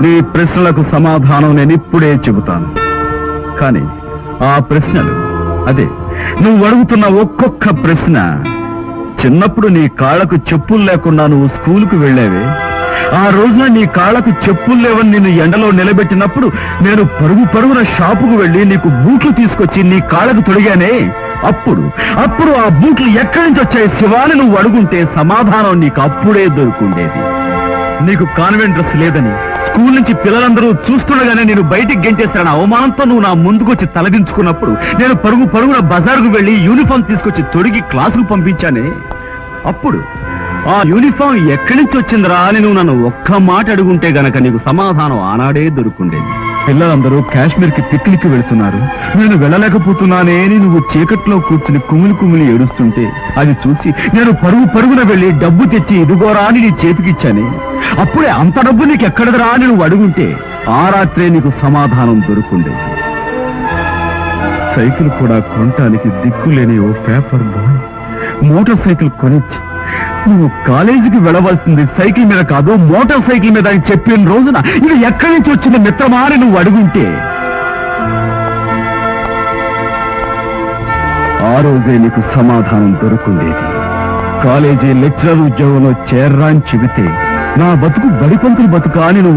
నీ ప్రశ్నలకు సమాధానం నేను ఇప్పుడే చెబుతాను. కానీ ఆ ప్రశ్నలు అదే నువ్వు అడుగుతున్న ఒక్కొక్క ప్రశ్న, చిన్నప్పుడు నీ కాళ్లకు చెప్పులు లేకుండా నువ్వు స్కూలుకు వెళ్ళావే, ఆ రోజున నీ కాళ్లకు చెప్పులు లేవని నిన్ను ఎండలో నిలబెట్టినప్పుడు నేను పరుగున షాపుకు వెళ్లి నీకు బూట్లు తీసుకొచ్చి నీ కాళ్లకు తొడిగానే, అప్పుడు ఆ బూట్లు ఎక్కడి నుంచి వచ్చాయి శివాని నువ్వు అడుగుంటే సమాధానం నీకు అప్పుడే దొరుకుండేది. నీకు కాన్వెంట్ డ్రెస్ లేదని స్కూల్ నుంచి పిల్లలందరూ చూస్తుండగానే నేను బయటికి గెంటేస్తాను అవమానంతో నువ్వు నా ముందుకొచ్చి తలదించుకున్నప్పుడు నేను పరుగున బజారుకు వెళ్లి యూనిఫామ్ తీసుకొచ్చి తొడిగి క్లాసుకు పంపించానే, అప్పుడు ఆ యూనిఫామ్ ఎక్కడి నుంచి వచ్చిందిరా అని నువ్వు నన్ను ఒక్క మాట అడుగుంటే గనక నీకు సమాధానం ఆనాడే దొరుకుండేది. పిల్లలందరూ కాశ్మీర్ కి పిక్నిక్ వెళ్తున్నారు, నేను వెళ్ళలేకపోతున్నానే అని నువ్వు చీకట్లో కూర్చుని కుమిలి ఏడుస్తుంటే అది చూసి నేను పరుగున వెళ్లి డబ్బు తెచ్చి ఇదిగోరా అని నీ చేతికిచ్చానే, అప్పుడే అంత డబ్బు నీకు ఎక్కడదరా అని నువ్వు అడుగుంటే ఆ రాత్రే నీకు సమాధానం దొరుకుండేది. సైకిల్ కూడా కొనటానికి దిక్కులేని ఓ పేపర్ బాయ్ మోటార్ సైకిల్ కొనిచ్చి నువ్వు కాలేజీకి వెళ్ళవలసింది సైకిల్ మీద కాదు మోటార్ సైకిల్ మీద అని చెప్పిన రోజున ఇది ఎక్కడి నుంచి వచ్చిన మిత్రమా అని నువ్వు అడుగుంటే ఆ రోజే నీకు సమాధానం దొరుకుండేది. కాలేజీ లెక్చరర్ ఉద్యోగంలో చేర్రా అని చెబితే నా బతుకు బడిపంతులు బతుకా అని నువ్వు